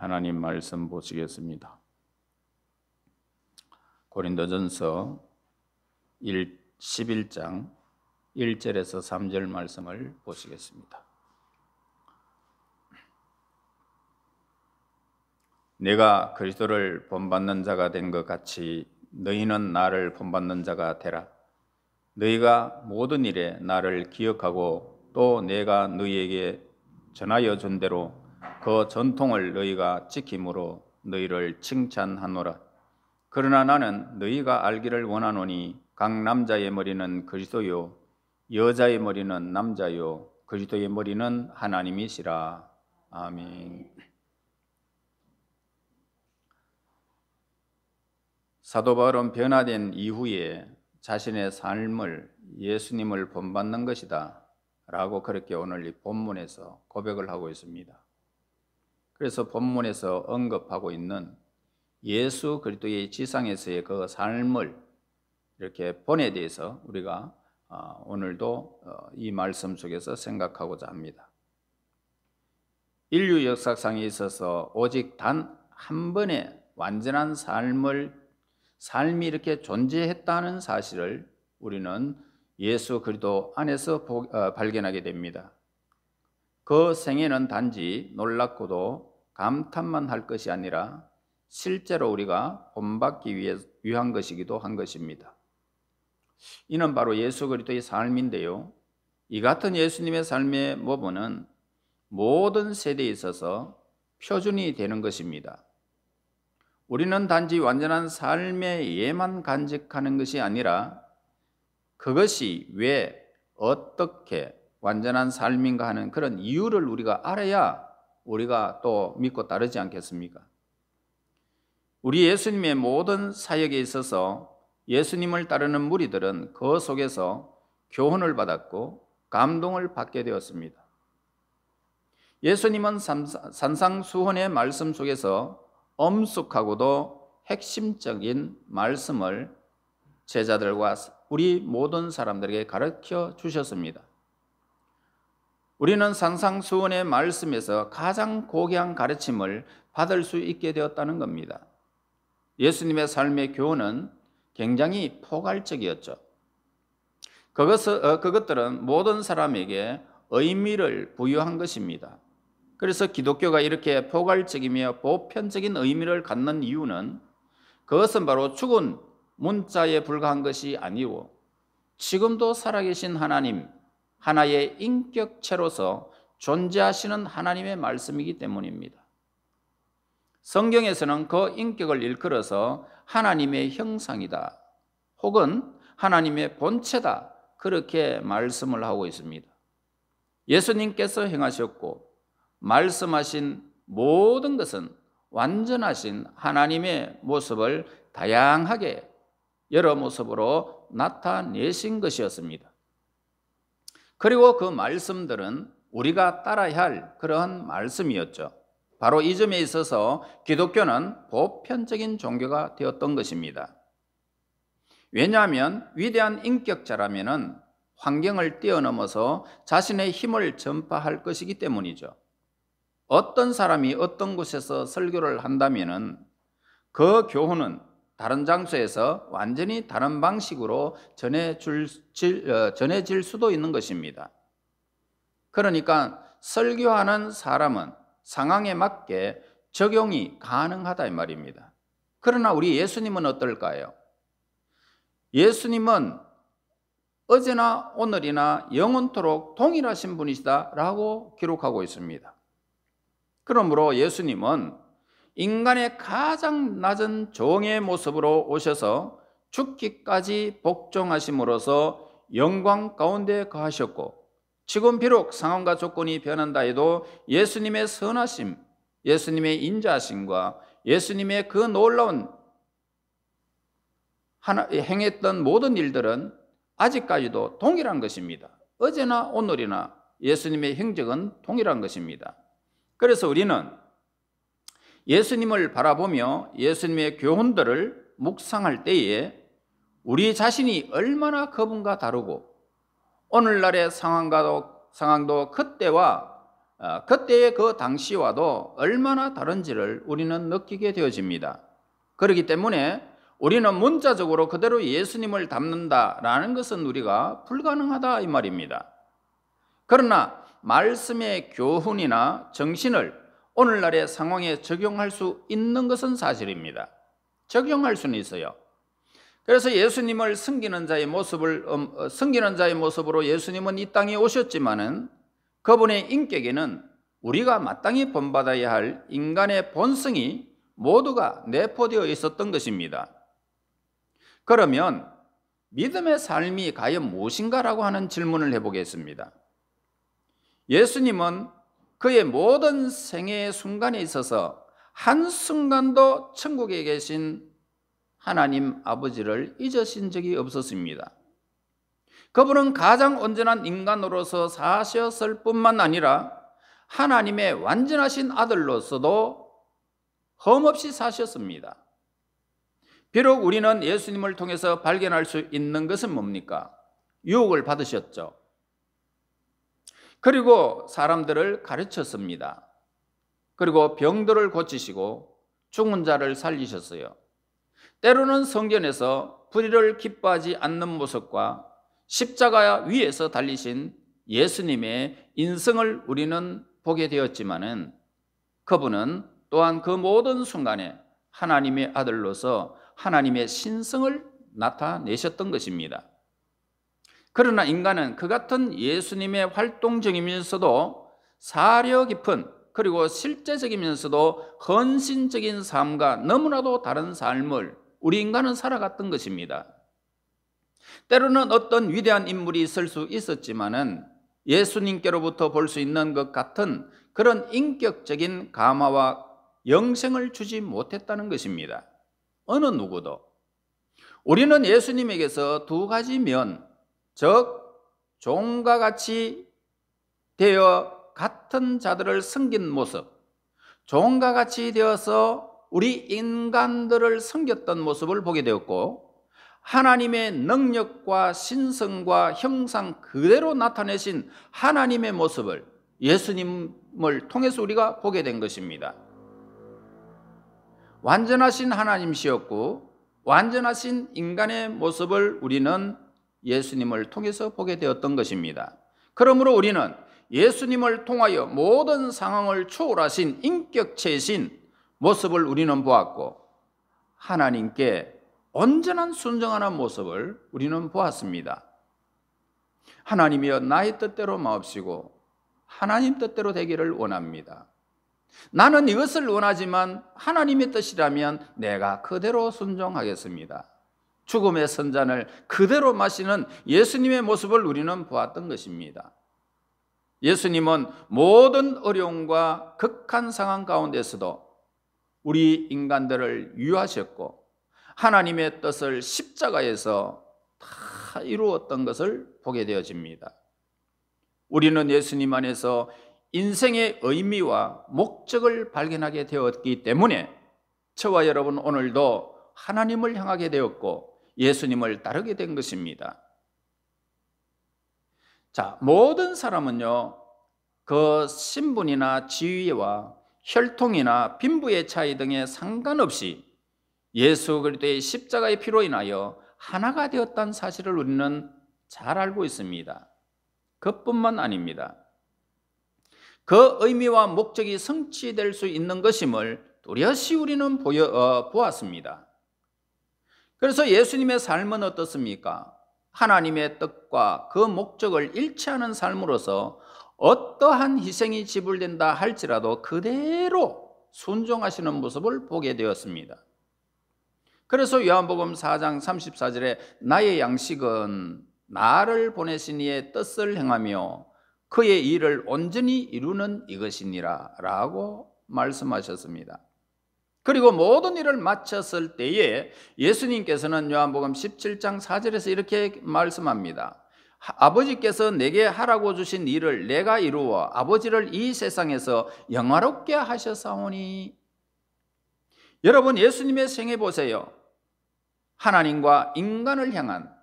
하나님 말씀 보시겠습니다. 고린도전서 11장 1절에서 3절 말씀을 보시겠습니다. 내가 그리스도를 본받는 자가 된 것 같이 너희는 나를 본받는 자가 되라. 너희가 모든 일에 나를 기억하고 또 내가 너희에게 전하여 준 대로 그 전통을 너희가 지킴으로 너희를 칭찬하노라. 그러나 나는 너희가 알기를 원하노니 각 남자의 머리는 그리스도요 여자의 머리는 남자요 그리스도의 머리는 하나님이시라. 아멘. 사도 바울은 변화된 이후에 자신의 삶을 예수님을 본받는 것이다 라고 그렇게 오늘 이 본문에서 고백을 하고 있습니다. 그래서 본문에서 언급하고 있는 예수 그리스도의 지상에서의 그 삶을 이렇게 본에 대해서 우리가 오늘도 이 말씀 속에서 생각하고자 합니다. 인류 역사상에 있어서 오직 단 한 번의 완전한 삶이 이렇게 존재했다는 사실을 우리는 예수 그리스도 안에서 발견하게 됩니다. 그 생애는 단지 놀랍고도 감탄만 할 것이 아니라 실제로 우리가 본받기 위한 것이기도 한 것입니다. 이는 바로 예수 그리스도의 삶인데요, 이 같은 예수님의 삶의 모범은 모든 세대에 있어서 표준이 되는 것입니다. 우리는 단지 완전한 삶의 예만 간직하는 것이 아니라 그것이 왜 어떻게 완전한 삶인가 하는 그런 이유를 우리가 알아야 우리가 또 믿고 따르지 않겠습니까? 우리 예수님의 모든 사역에 있어서 예수님을 따르는 무리들은 그 속에서 교훈을 받았고 감동을 받게 되었습니다. 예수님은 산상수훈의 말씀 속에서 엄숙하고도 핵심적인 말씀을 제자들과 우리 모든 사람들에게 가르쳐 주셨습니다. 우리는 산상수훈의 말씀에서 가장 고귀한 가르침을 받을 수 있게 되었다는 겁니다. 예수님의 삶의 교훈은 굉장히 포괄적이었죠. 그것들은 모든 사람에게 의미를 부여한 것입니다. 그래서 기독교가 이렇게 포괄적이며 보편적인 의미를 갖는 이유는 그것은 바로 죽은 문자에 불과한 것이 아니고 지금도 살아계신 하나님, 하나의 인격체로서 존재하시는 하나님의 말씀이기 때문입니다. 성경에서는 그 인격을 일컬어서 하나님의 형상이다 혹은 하나님의 본체다 그렇게 말씀을 하고 있습니다. 예수님께서 행하셨고 말씀하신 모든 것은 완전하신 하나님의 모습을 다양하게 여러 모습으로 나타내신 것이었습니다. 그리고 그 말씀들은 우리가 따라야 할 그러한 말씀이었죠. 바로 이 점에 있어서 기독교는 보편적인 종교가 되었던 것입니다. 왜냐하면 위대한 인격자라면 환경을 뛰어넘어서 자신의 힘을 전파할 것이기 때문이죠. 어떤 사람이 어떤 곳에서 설교를 한다면 그 교훈은 다른 장소에서 완전히 다른 방식으로 전해질 수도 있는 것입니다. 그러니까 설교하는 사람은 상황에 맞게 적용이 가능하다 이 말입니다. 그러나 우리 예수님은 어떨까요? 예수님은 어제나 오늘이나 영원토록 동일하신 분이시다라고 기록하고 있습니다. 그러므로 예수님은 인간의 가장 낮은 종의 모습으로 오셔서 죽기까지 복종하심으로써 영광 가운데 거하셨고, 지금 비록 상황과 조건이 변한다 해도 예수님의 선하심, 예수님의 인자하심과 예수님의 그 놀라운 행했던 모든 일들은 아직까지도 동일한 것입니다. 어제나 오늘이나 예수님의 행적은 동일한 것입니다. 그래서 우리는 예수님을 바라보며 예수님의 교훈들을 묵상할 때에 우리 자신이 얼마나 그분과 다르고 오늘날의 상황도 그때와 그때의 그 당시와도 얼마나 다른지를 우리는 느끼게 되어집니다. 그렇기 때문에 우리는 문자적으로 그대로 예수님을 닮는다라는 것은 우리가 불가능하다 이 말입니다. 그러나 말씀의 교훈이나 정신을 오늘날의 상황에 적용할 수 있는 것은 사실입니다. 적용할 수는 있어요. 그래서 예수님을 섬기는 자의 모습으로 예수님은 이 땅에 오셨지만은 그분의 인격에는 우리가 마땅히 본받아야 할 인간의 본성이 모두가 내포되어 있었던 것입니다. 그러면 믿음의 삶이 과연 무엇인가라고 하는 질문을 해보겠습니다. 예수님은 그의 모든 생애의 순간에 있어서 한순간도 천국에 계신 하나님 아버지를 잊으신 적이 없었습니다. 그분은 가장 온전한 인간으로서 사셨을 뿐만 아니라 하나님의 완전하신 아들로서도 흠없이 사셨습니다. 비록 우리는 예수님을 통해서 발견할 수 있는 것은 뭡니까? 유혹을 받으셨죠. 그리고 사람들을 가르쳤습니다. 그리고 병들을 고치시고 죽은 자를 살리셨어요. 때로는 성전에서 불의를 기뻐하지 않는 모습과 십자가 위에서 달리신 예수님의 인성을 우리는 보게 되었지만은 그분은 또한 그 모든 순간에 하나님의 아들로서 하나님의 신성을 나타내셨던 것입니다. 그러나 인간은 그 같은 예수님의 활동적이면서도 사려 깊은 그리고 실제적이면서도 헌신적인 삶과 너무나도 다른 삶을 우리 인간은 살아갔던 것입니다. 때로는 어떤 위대한 인물이 있을 수 있었지만은 예수님께로부터 볼 수 있는 것 같은 그런 인격적인 감화와 영생을 주지 못했다는 것입니다. 어느 누구도. 우리는 예수님에게서 두 가지 면, 즉 종과 같이 되어 같은 자들을 섬긴 모습, 종과 같이 되어서 우리 인간들을 섬겼던 모습을 보게 되었고, 하나님의 능력과 신성과 형상 그대로 나타내신 하나님의 모습을 예수님을 통해서 우리가 보게 된 것입니다. 완전하신 하나님이셨고 완전하신 인간의 모습을 우리는 예수님을 통해서 보게 되었던 것입니다. 그러므로 우리는 예수님을 통하여 모든 상황을 초월하신 인격체이신 모습을 우리는 보았고, 하나님께 온전한 순종하는 모습을 우리는 보았습니다. 하나님이여 나의 뜻대로 마옵시고 하나님 뜻대로 되기를 원합니다. 나는 이것을 원하지만 하나님의 뜻이라면 내가 그대로 순종하겠습니다. 죽음의 선잔을 그대로 마시는 예수님의 모습을 우리는 보았던 것입니다. 예수님은 모든 어려움과 극한 상황 가운데서도 우리 인간들을 유하셨고 하나님의 뜻을 십자가에서 다 이루었던 것을 보게 되어집니다. 우리는 예수님 안에서 인생의 의미와 목적을 발견하게 되었기 때문에 저와 여러분 오늘도 하나님을 향하게 되었고 예수님을 따르게 된 것입니다. 자, 모든 사람은요, 그 신분이나 지위와 혈통이나 빈부의 차이 등에 상관없이 예수 그리스도의 십자가의 피로 인하여 하나가 되었다는 사실을 우리는 잘 알고 있습니다. 그뿐만 아닙니다. 그 의미와 목적이 성취될 수 있는 것임을 뚜렷이 우리는 보았습니다. 그래서 예수님의 삶은 어떻습니까? 하나님의 뜻과 그 목적을 일치하는 삶으로서 어떠한 희생이 지불된다 할지라도 그대로 순종하시는 모습을 보게 되었습니다. 그래서 요한복음 4장 34절에 나의 양식은 나를 보내신 이의 뜻을 행하며 그의 일을 온전히 이루는 이것이니라 라고 말씀하셨습니다. 그리고 모든 일을 마쳤을 때에 예수님께서는 요한복음 17장 4절에서 이렇게 말씀합니다. 아버지께서 내게 하라고 주신 일을 내가 이루어 아버지를 이 세상에서 영화롭게 하셨사오니. 여러분, 예수님의 생애 보세요. 하나님과 인간을 향한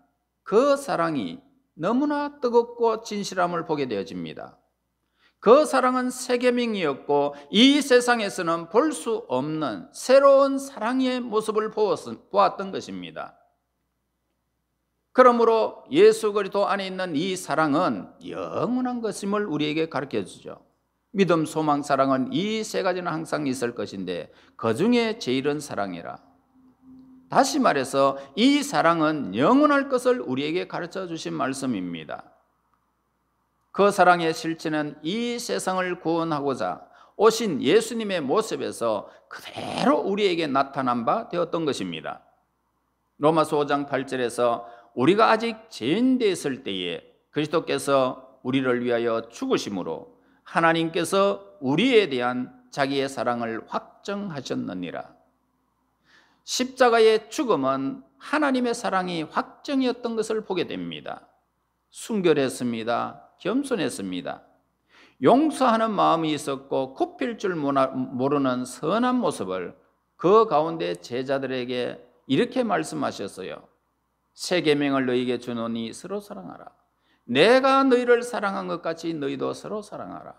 그 사랑이 너무나 뜨겁고 진실함을 보게 되어집니다. 그 사랑은 새 계명이었고 이 세상에서는 볼 수 없는 새로운 사랑의 모습을 보았던 것입니다. 그러므로 예수 그리스도 안에 있는 이 사랑은 영원한 것임을 우리에게 가르쳐 주죠. 믿음, 소망, 사랑은 이 세 가지는 항상 있을 것인데 그 중에 제일은 사랑이라. 다시 말해서 이 사랑은 영원할 것을 우리에게 가르쳐 주신 말씀입니다. 그 사랑의 실체는 이 세상을 구원하고자 오신 예수님의 모습에서 그대로 우리에게 나타난 바 되었던 것입니다. 로마서 5장 8절에서 우리가 아직 죄인 되었을 때에 그리스도께서 우리를 위하여 죽으심으로 하나님께서 우리에 대한 자기의 사랑을 확정하셨느니라. 십자가의 죽음은 하나님의 사랑이 확정이었던 것을 보게 됩니다. 순결했습니다. 겸손했습니다. 용서하는 마음이 있었고 굽힐 줄 모르는 선한 모습을 그 가운데 제자들에게 이렇게 말씀하셨어요. 새 계명을 너희에게 주노니 서로 사랑하라. 내가 너희를 사랑한 것 같이 너희도 서로 사랑하라.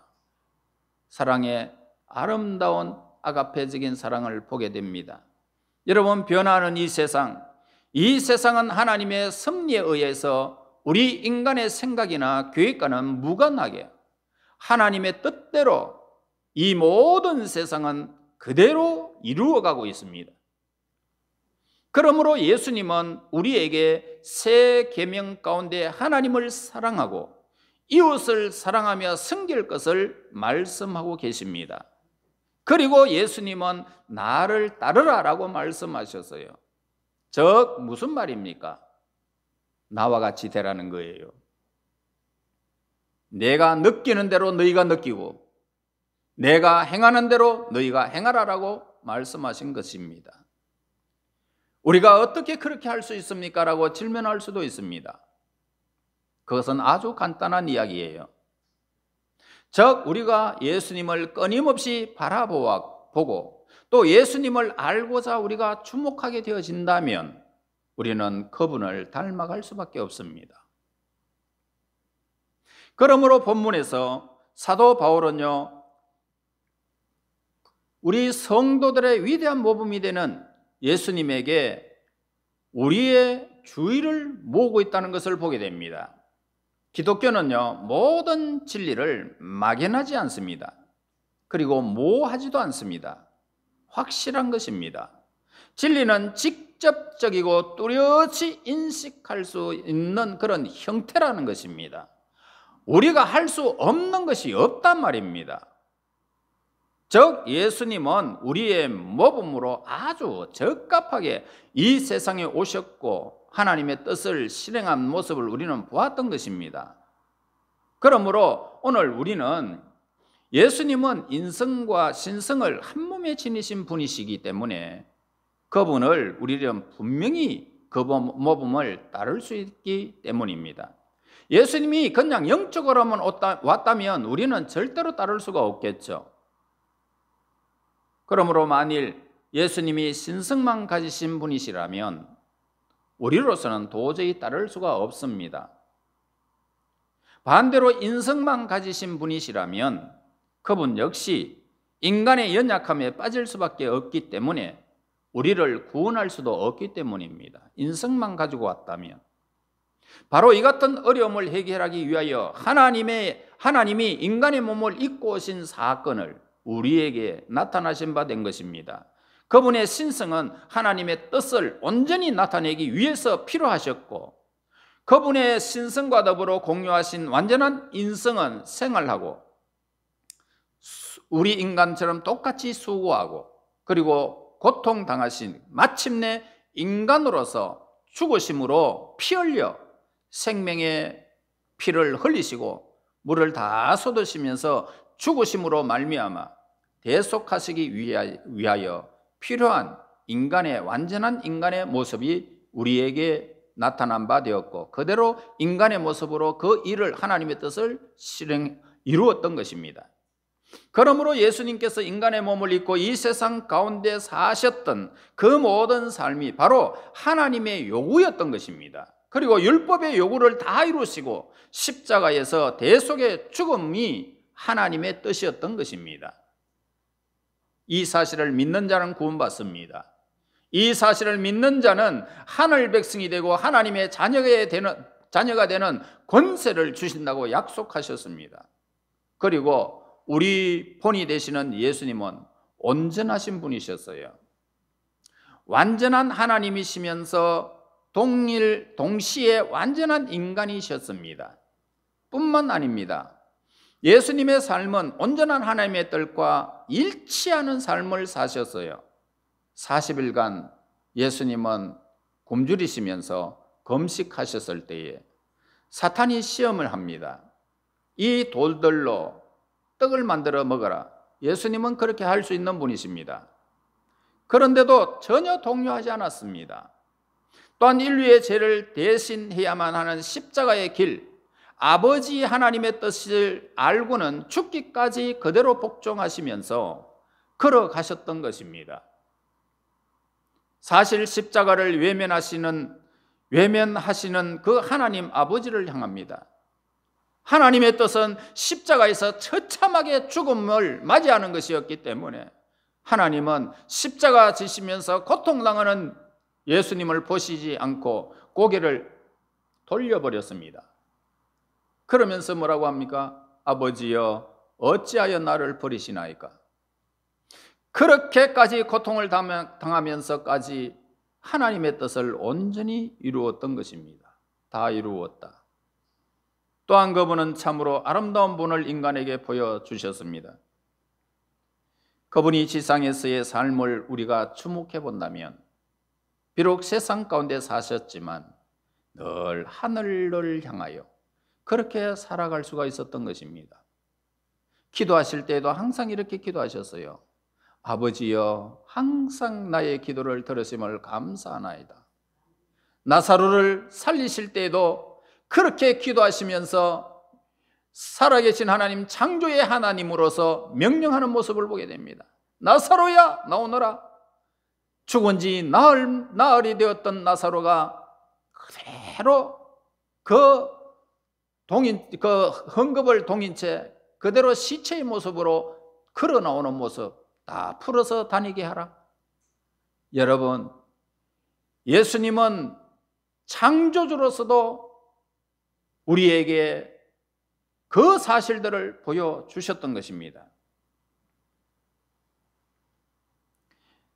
사랑의 아름다운 아가페적인 사랑을 보게 됩니다. 여러분, 변화하는 이 세상은 하나님의 섭리에 의해서 우리 인간의 생각이나 계획과는 무관하게 하나님의 뜻대로 이 모든 세상은 그대로 이루어가고 있습니다. 그러므로 예수님은 우리에게 새 계명 가운데 하나님을 사랑하고 이웃을 사랑하며 섬길 것을 말씀하고 계십니다. 그리고 예수님은 나를 따르라라고 말씀하셨어요. 즉 무슨 말입니까? 나와 같이 되라는 거예요. 내가 느끼는 대로 너희가 느끼고 내가 행하는 대로 너희가 행하라라고 말씀하신 것입니다. 우리가 어떻게 그렇게 할 수 있습니까? 라고 질문할 수도 있습니다. 그것은 아주 간단한 이야기예요. 즉 우리가 예수님을 끊임없이 바라보고 또 예수님을 알고자 우리가 주목하게 되어진다면 우리는 그분을 닮아갈 수밖에 없습니다. 그러므로 본문에서 사도 바울은요, 우리 성도들의 위대한 모범이 되는 예수님에게 우리의 주의를 모으고 있다는 것을 보게 됩니다. 기독교는요, 모든 진리를 막연하지 않습니다. 그리고 모호하지도 않습니다. 확실한 것입니다. 진리는 직접적이고 뚜렷이 인식할 수 있는 그런 형태라는 것입니다. 우리가 할 수 없는 것이 없단 말입니다. 즉 예수님은 우리의 모범으로 아주 적합하게 이 세상에 오셨고 하나님의 뜻을 실행한 모습을 우리는 보았던 것입니다. 그러므로 오늘 우리는 예수님은 인성과 신성을 한 몸에 지니신 분이시기 때문에 그분을 우리는 분명히 그 모범을 따를 수 있기 때문입니다. 예수님이 그냥 영적으로만 왔다면 우리는 절대로 따를 수가 없겠죠. 그러므로 만일 예수님이 신성만 가지신 분이시라면 우리로서는 도저히 따를 수가 없습니다. 반대로 인성만 가지신 분이시라면 그분 역시 인간의 연약함에 빠질 수밖에 없기 때문에 우리를 구원할 수도 없기 때문입니다. 인성만 가지고 왔다면. 바로 이 같은 어려움을 해결하기 위하여 하나님이 인간의 몸을 입고 오신 사건을 우리에게 나타나신 바 된 것입니다. 그분의 신성은 하나님의 뜻을 온전히 나타내기 위해서 필요하셨고 그분의 신성과 더불어 공유하신 완전한 인성은 생활하고 우리 인간처럼 똑같이 수고하고 그리고 고통당하신 마침내 인간으로서 죽으심으로 피 흘려 생명의 피를 흘리시고 물을 다 쏟으시면서 죽으심으로 말미암아 대속하시기 위하여 필요한 완전한 인간의 모습이 우리에게 나타난 바 되었고 그대로 인간의 모습으로 그 일을 하나님의 뜻을 이루었던 것입니다. 그러므로 예수님께서 인간의 몸을 입고 이 세상 가운데 사셨던 그 모든 삶이 바로 하나님의 요구였던 것입니다. 그리고 율법의 요구를 다 이루시고 십자가에서 대속의 죽음이 하나님의 뜻이었던 것입니다. 이 사실을 믿는 자는 구원받습니다. 이 사실을 믿는 자는 하늘 백성이 되고 하나님의 자녀가 되는 권세를 주신다고 약속하셨습니다. 그리고 우리 본이 되시는 예수님은 온전하신 분이셨어요. 완전한 하나님이시면서 동시에 완전한 인간이셨습니다. 뿐만 아닙니다. 예수님의 삶은 온전한 하나님의 뜻과 일치하는 삶을 사셨어요. 40일간 예수님은 굶주리시면서 금식하셨을 때에 사탄이 시험을 합니다. 이 돌들로 떡을 만들어 먹어라. 예수님은 그렇게 할 수 있는 분이십니다. 그런데도 전혀 동요하지 않았습니다. 또한 인류의 죄를 대신해야만 하는 십자가의 길, 아버지 하나님의 뜻을 알고는 죽기까지 그대로 복종하시면서 걸어가셨던 것입니다. 사실 십자가를 외면하시는 그 하나님 아버지를 향합니다. 하나님의 뜻은 십자가에서 처참하게 죽음을 맞이하는 것이었기 때문에 하나님은 십자가 지시면서 고통당하는 예수님을 보시지 않고 고개를 돌려버렸습니다. 그러면서 뭐라고 합니까? 아버지여 어찌하여 나를 버리시나이까? 그렇게까지 고통을 당하면서까지 하나님의 뜻을 온전히 이루었던 것입니다. 다 이루었다. 또한 그분은 참으로 아름다운 분을 인간에게 보여주셨습니다. 그분이 지상에서의 삶을 우리가 주목해 본다면 비록 세상 가운데 사셨지만 늘 하늘을 향하여 그렇게 살아갈 수가 있었던 것입니다. 기도하실 때에도 항상 이렇게 기도하셨어요. 아버지여 항상 나의 기도를 들으심을 감사하나이다. 나사로를 살리실 때에도 그렇게 기도하시면서 살아계신 하나님, 창조의 하나님으로서 명령하는 모습을 보게 됩니다. 나사로야 나오너라. 죽은 지 나흘이 되었던 나사로가 그대로 그 헝겊을 동인 채 그대로 시체의 모습으로 걸어 나오는 모습 다 풀어서 다니게 하라. 여러분, 예수님은 창조주로서도 우리에게 그 사실들을 보여주셨던 것입니다.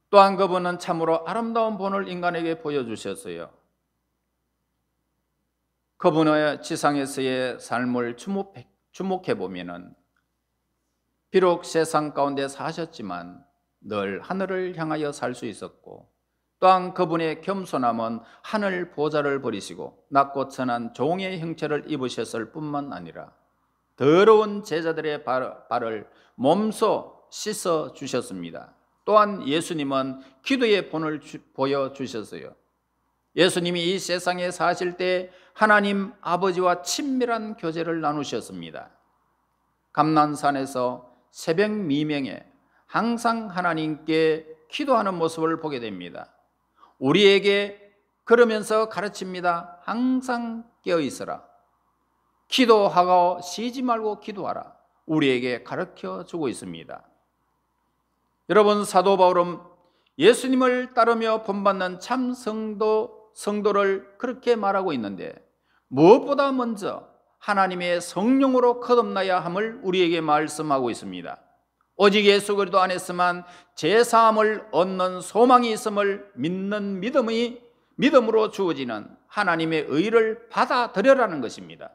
또한 그분은 참으로 아름다운 본을 인간에게 보여주셨어요. 그분의 지상에서의 삶을 주목해 보면은 비록 세상 가운데 사셨지만 늘 하늘을 향하여 살 수 있었고, 또한 그분의 겸손함은 하늘 보좌를 버리시고 낮고 천한 종의 형체를 입으셨을 뿐만 아니라 더러운 제자들의 발을 몸소 씻어 주셨습니다. 또한 예수님은 기도의 본을 보여주셨어요. 예수님이 이 세상에 사실 때 하나님 아버지와 친밀한 교제를 나누셨습니다. 감난산에서 새벽 미명에 항상 하나님께 기도하는 모습을 보게 됩니다. 우리에게 그러면서 가르칩니다. 항상 깨어 있어라. 기도하고 쉬지 말고 기도하라. 우리에게 가르쳐 주고 있습니다. 여러분, 사도 바울은 예수님을 따르며 본받는 참 성도를 그렇게 말하고 있는데 무엇보다 먼저 하나님의 성령으로 거듭나야 함을 우리에게 말씀하고 있습니다. 오직 예수 그리스도 안에서만 제사함을 얻는 소망이 있음을 믿는 믿음으로 주어지는 하나님의 의를 받아들여라는 것입니다.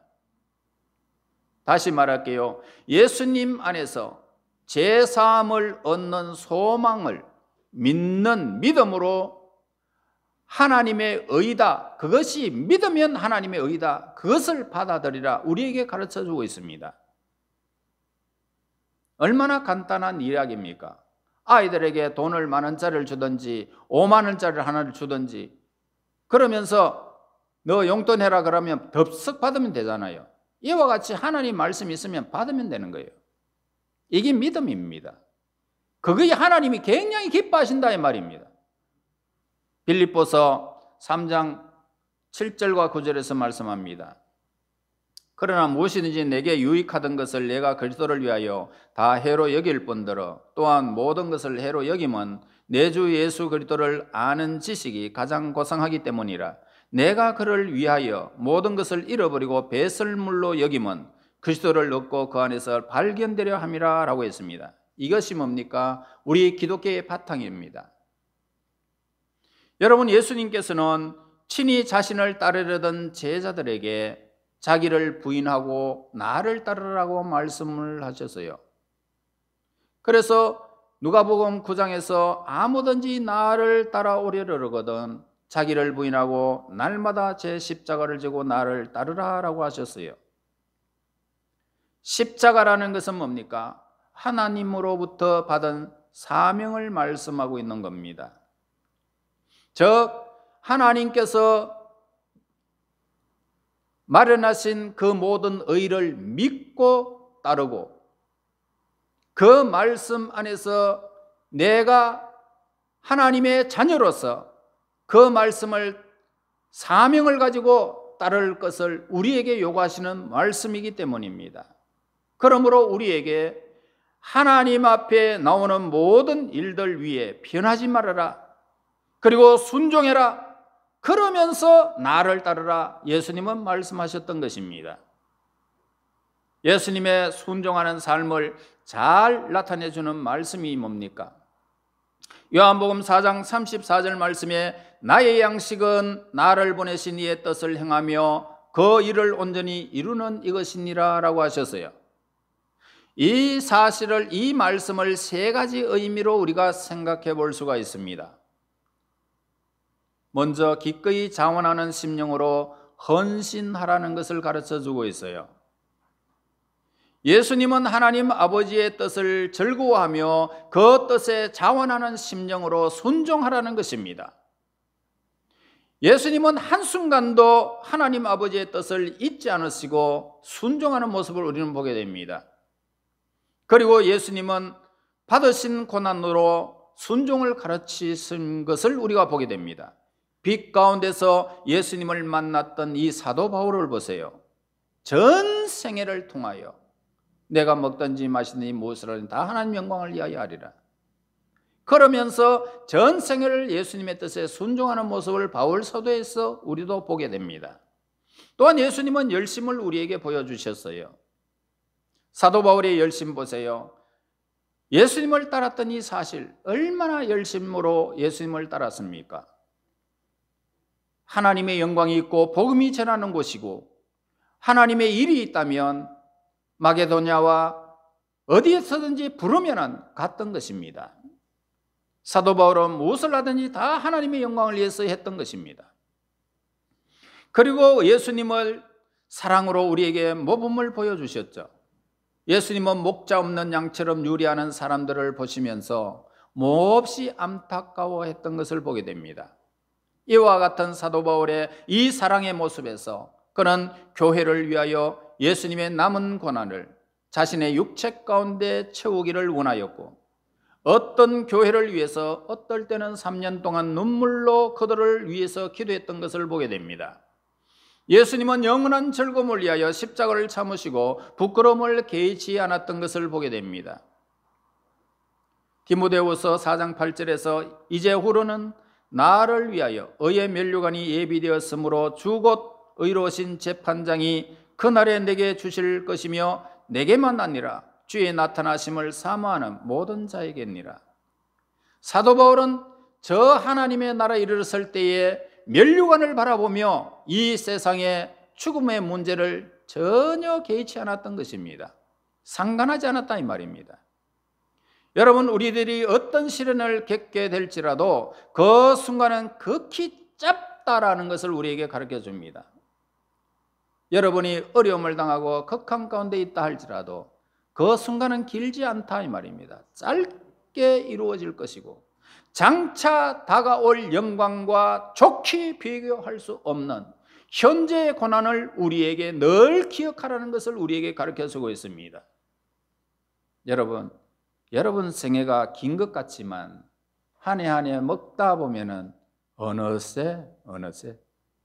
다시 말할게요. 예수님 안에서 제사함을 얻는 소망을 믿는 믿음으로 하나님의 의다, 그것이 믿으면 하나님의 의다, 그것을 받아들이라 우리에게 가르쳐주고 있습니다. 얼마나 간단한 이야기입니까? 아이들에게 돈을 10,000원짜리를 주든지 50,000원짜리를 하나를 주든지 그러면서 너 용돈 해라 그러면 덥석 받으면 되잖아요. 이와 같이 하나님 말씀이 있으면 받으면 되는 거예요. 이게 믿음입니다. 그것이 하나님이 굉장히 기뻐하신다 이 말입니다. 빌립보서 3장 7절과 9절에서 말씀합니다. 그러나 무엇이든지 내게 유익하던 것을 내가 그리스도를 위하여 다 해로 여길 뿐더러 또한 모든 것을 해로 여김은 내 주 예수 그리스도를 아는 지식이 가장 고상하기 때문이라. 내가 그를 위하여 모든 것을 잃어버리고 배설물로 여김은 그리스도를 얻고 그 안에서 발견되려 함이라 라고 했습니다. 이것이 뭡니까? 우리 기독교의 바탕입니다. 여러분, 예수님께서는 친히 자신을 따르려던 제자들에게 자기를 부인하고 나를 따르라고 말씀을 하셨어요. 그래서 누가복음 9장에서 아무든지 나를 따라오려거든 자기를 부인하고 날마다 제 십자가를 지고 나를 따르라라고 하셨어요. 십자가라는 것은 뭡니까? 하나님으로부터 받은 사명을 말씀하고 있는 겁니다. 즉 하나님께서 마련하신 그 모든 의를 믿고 따르고 그 말씀 안에서 내가 하나님의 자녀로서 그 말씀을 사명을 가지고 따를 것을 우리에게 요구하시는 말씀이기 때문입니다. 그러므로 우리에게 하나님 앞에 나오는 모든 일들 위에 변하지 말아라. 그리고 순종해라. 그러면서 나를 따르라. 예수님은 말씀하셨던 것입니다. 예수님의 순종하는 삶을 잘 나타내주는 말씀이 뭡니까? 요한복음 4장 34절 말씀에 나의 양식은 나를 보내신 이의 뜻을 행하며 그 일을 온전히 이루는 이것이니라 라고 하셨어요. 이 사실을, 이 말씀을 세 가지 의미로 우리가 생각해 볼 수가 있습니다. 먼저 기꺼이 자원하는 심령으로 헌신하라는 것을 가르쳐 주고 있어요. 예수님은 하나님 아버지의 뜻을 즐거워하며 그 뜻에 자원하는 심령으로 순종하라는 것입니다. 예수님은 한순간도 하나님 아버지의 뜻을 잊지 않으시고 순종하는 모습을 우리는 보게 됩니다. 그리고 예수님은 받으신 고난으로 순종을 가르치신 것을 우리가 보게 됩니다. 빛 가운데서 예수님을 만났던 이 사도 바울을 보세요. 전 생애를 통하여 내가 먹든지 마시든지 무엇을 하든 다 하나님 영광을 위하여 하리라. 그러면서 전 생애를 예수님의 뜻에 순종하는 모습을 바울 사도에서 우리도 보게 됩니다. 또한 예수님은 열심을 우리에게 보여주셨어요. 사도 바울의 열심 보세요. 예수님을 따랐던 이 사실, 얼마나 열심으로 예수님을 따랐습니까? 하나님의 영광이 있고 복음이 전하는 곳이고 하나님의 일이 있다면 마게도냐와 어디에서든지 부르면 갔던 것입니다. 사도 바울은 무엇을 하든지 다 하나님의 영광을 위해서 했던 것입니다. 그리고 예수님을 사랑으로 우리에게 모범을 보여주셨죠. 예수님은 목자 없는 양처럼 유리하는 사람들을 보시면서 몹시 안타까워했던 것을 보게 됩니다. 이와 같은 사도 바울의 이 사랑의 모습에서 그는 교회를 위하여 예수님의 남은 고난을 자신의 육체 가운데 채우기를 원하였고 어떤 교회를 위해서 어떨 때는 3년 동안 눈물로 그들을 위해서 기도했던 것을 보게 됩니다. 예수님은 영원한 즐거움을 위하여 십자가를 참으시고 부끄러움을 개의치 않았던 것을 보게 됩니다. 디모데후서 4장 8절에서 이제후로는 나를 위하여 의의 면류관이 예비되었으므로 주 곧 의로우신 재판장이 그날에 내게 주실 것이며 내게만 아니라 주의 나타나심을 사모하는 모든 자에게니라. 사도 바울은 저 하나님의 나라에 이르렀을 때에 면류관을 바라보며 이 세상의 죽음의 문제를 전혀 개의치 않았던 것입니다. 상관하지 않았다 이 말입니다. 여러분, 우리들이 어떤 시련을 겪게 될지라도 그 순간은 극히 짧다라는 것을 우리에게 가르쳐 줍니다. 여러분이 어려움을 당하고 극한 가운데 있다 할지라도 그 순간은 길지 않다 이 말입니다. 짧게 이루어질 것이고 장차 다가올 영광과 좋게 비교할 수 없는 현재의 고난을 우리에게 늘 기억하라는 것을 우리에게 가르쳐주고 있습니다. 여러분 생애가 긴 것 같지만 한 해 한 해 먹다 보면은 어느새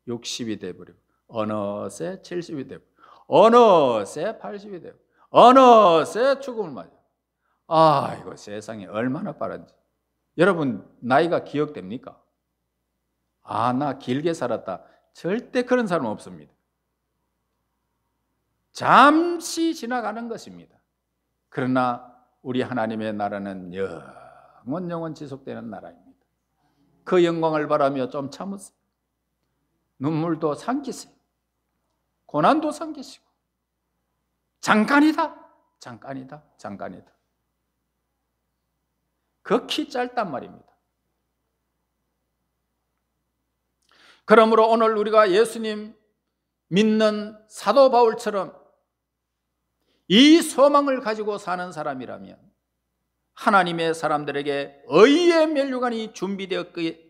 60이 돼버리고 어느새 70이 돼버리고 어느새 80이 되고 어느새 죽음을 맞아. 이거 세상이 얼마나 빠른지. 여러분 나이가 기억됩니까? 나 길게 살았다. 절대 그런 사람 없습니다. 잠시 지나가는 것입니다. 그러나 우리 하나님의 나라는 영원 지속되는 나라입니다. 그 영광을 바라며 좀 참으세요. 눈물도 삼키세요. 고난도 삼키시고. 잠깐이다. 극히 짧단 말입니다. 그러므로 오늘 우리가 예수님 믿는 사도 바울처럼 이 소망을 가지고 사는 사람이라면 하나님의 사람들에게 의의 면류관이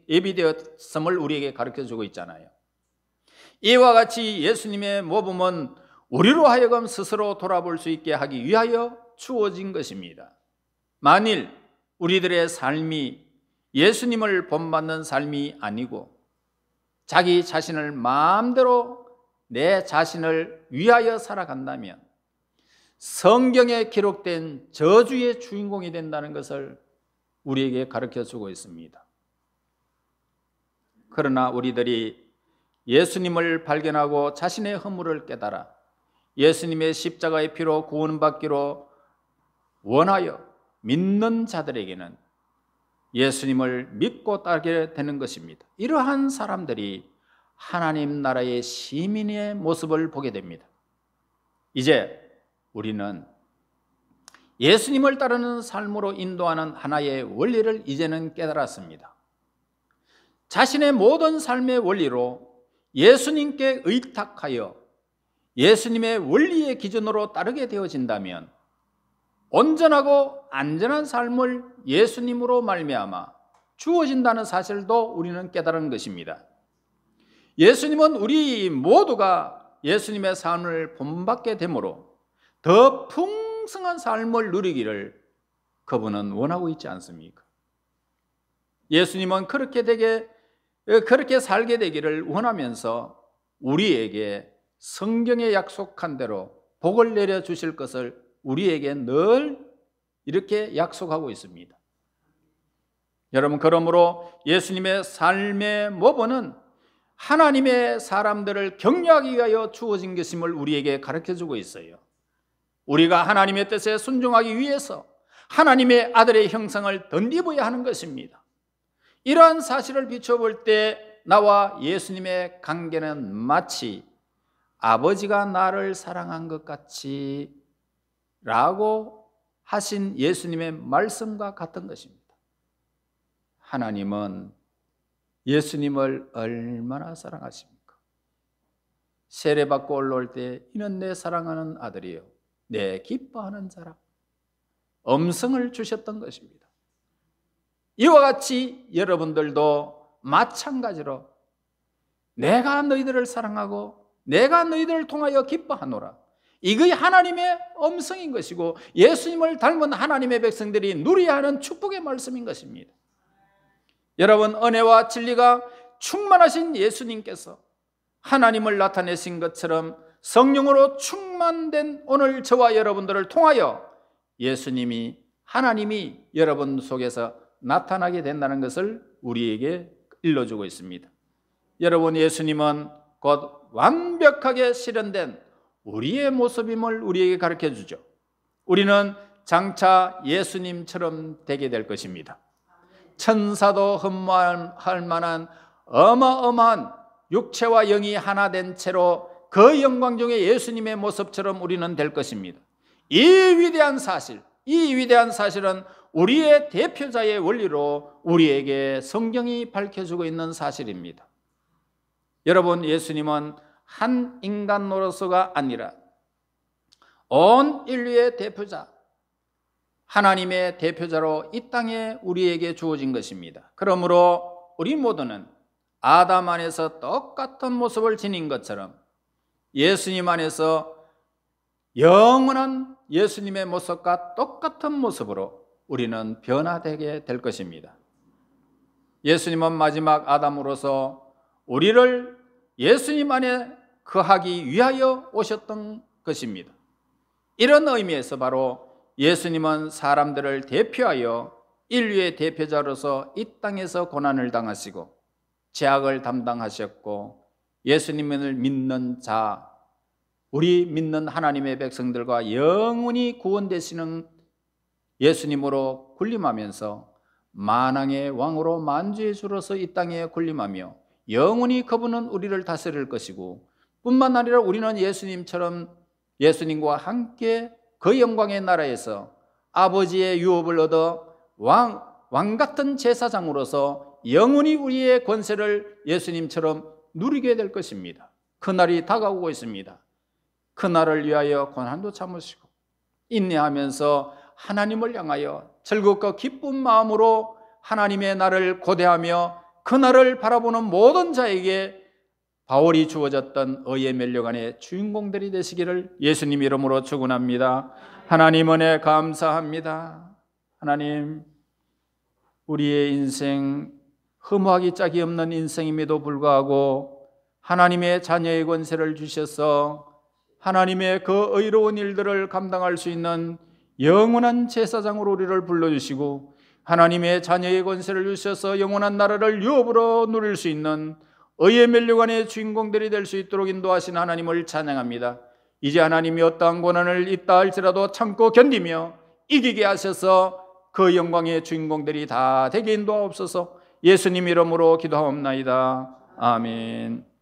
예비되었음을 우리에게 가르쳐주고 있잖아요. 이와 같이 예수님의 모범은 우리로 하여금 스스로 돌아볼 수 있게 하기 위하여 주어진 것입니다. 만일 우리들의 삶이 예수님을 본받는 삶이 아니고 자기 자신을 마음대로 내 자신을 위하여 살아간다면 성경에 기록된 저주의 주인공이 된다는 것을 우리에게 가르쳐주고 있습니다. 그러나 우리들이 예수님을 발견하고 자신의 허물을 깨달아 예수님의 십자가의 피로 구원받기로 원하여 믿는 자들에게는 예수님을 믿고 따르게 되는 것입니다. 이러한 사람들이 하나님 나라의 시민의 모습을 보게 됩니다. 이제 우리는 예수님을 따르는 삶으로 인도하는 하나의 원리를 이제는 깨달았습니다. 자신의 모든 삶의 원리로 예수님께 의탁하여 예수님의 원리의 기준으로 따르게 되어진다면 온전하고 안전한 삶을 예수님으로 말미암아 주어진다는 사실도 우리는 깨달은 것입니다. 예수님은 우리 모두가 예수님의 삶을 본받게 되므로 더 풍성한 삶을 누리기를 그분은 원하고 있지 않습니까? 예수님은 그렇게 살게 되기를 원하면서 우리에게 성경에 약속한 대로 복을 내려 주실 것을 우리에게 늘 이렇게 약속하고 있습니다. 여러분, 그러므로 예수님의 삶의 모범은 하나님의 사람들을 격려하기 위하여 주어진 것임을 우리에게 가르쳐주고 있어요. 우리가 하나님의 뜻에 순종하기 위해서 하나님의 아들의 형상을 덧입어야 하는 것입니다. 이러한 사실을 비춰볼 때 나와 예수님의 관계는 마치 아버지가 나를 사랑한 것 같이 라고 하신 예수님의 말씀과 같은 것입니다. 하나님은 예수님을 얼마나 사랑하십니까? 세례받고 올라올 때 이는 내 사랑하는 아들이요 내 기뻐하는 자라 음성을 주셨던 것입니다. 이와 같이 여러분들도 마찬가지로 내가 너희들을 사랑하고 내가 너희들을 통하여 기뻐하노라, 이것이 하나님의 음성인 것이고 예수님을 닮은 하나님의 백성들이 누려야 하는 축복의 말씀인 것입니다. 여러분, 은혜와 진리가 충만하신 예수님께서 하나님을 나타내신 것처럼 성령으로 충만된 오늘 저와 여러분들을 통하여 예수님이, 하나님이 여러분 속에서 나타나게 된다는 것을 우리에게 일러주고 있습니다. 여러분, 예수님은 곧 완벽하게 실현된 우리의 모습임을 우리에게 가르쳐 주죠. 우리는 장차 예수님처럼 되게 될 것입니다. 천사도 흠모할 만한 어마어마한 육체와 영이 하나 된 채로 그 영광 중에 예수님의 모습처럼 우리는 될 것입니다. 이 위대한 사실은 우리의 대표자의 원리로 우리에게 성경이 밝혀주고 있는 사실입니다. 여러분, 예수님은 한 인간으로서가 아니라 온 인류의 대표자, 하나님의 대표자로 이 땅에 우리에게 주어진 것입니다. 그러므로 우리 모두는 아담 안에서 똑같은 모습을 지닌 것처럼 예수님 안에서 영원한 예수님의 모습과 똑같은 모습으로 우리는 변화되게 될 것입니다. 예수님은 마지막 아담으로서 우리를 예수님 안에 거하기 위하여 오셨던 것입니다. 이런 의미에서 바로 예수님은 사람들을 대표하여 인류의 대표자로서 이 땅에서 고난을 당하시고 죄악을 담당하셨고, 예수님을 믿는 자, 우리 믿는 하나님의 백성들과 영원히 구원되시는 예수님으로 군림하면서 만왕의 왕으로 만주의 주로서 이 땅에 군림하며 영원히 그분은 우리를 다스릴 것이고, 뿐만 아니라 우리는 예수님과 함께 그 영광의 나라에서 아버지의 유업을 얻어 왕 같은 제사장으로서 영원히 우리의 권세를 예수님처럼 누리게 될 것입니다. 그날이 다가오고 있습니다. 그날을 위하여 고난도 참으시고 인내하면서 하나님을 향하여 즐겁고 기쁜 마음으로 하나님의 날을 고대하며 그날을 바라보는 모든 자에게 바울이 주어졌던 의의 면류관의 주인공들이 되시기를 예수님 이름으로 축원합니다. 하나님 은혜 감사합니다. 하나님, 우리의 인생 흠하기 짝이 없는 인생임에도 불구하고 하나님의 자녀의 권세를 주셔서 하나님의 그 의로운 일들을 감당할 수 있는 영원한 제사장으로 우리를 불러주시고, 하나님의 자녀의 권세를 주셔서 영원한 나라를 유업으로 누릴 수 있는 의의 면류관의 주인공들이 될 수 있도록 인도하신 하나님을 찬양합니다. 이제 하나님이 어떠한 고난을 있다 할지라도 참고 견디며 이기게 하셔서 그 영광의 주인공들이 다 되게 인도하옵소서. 예수님 이름으로 기도하옵나이다. 아멘.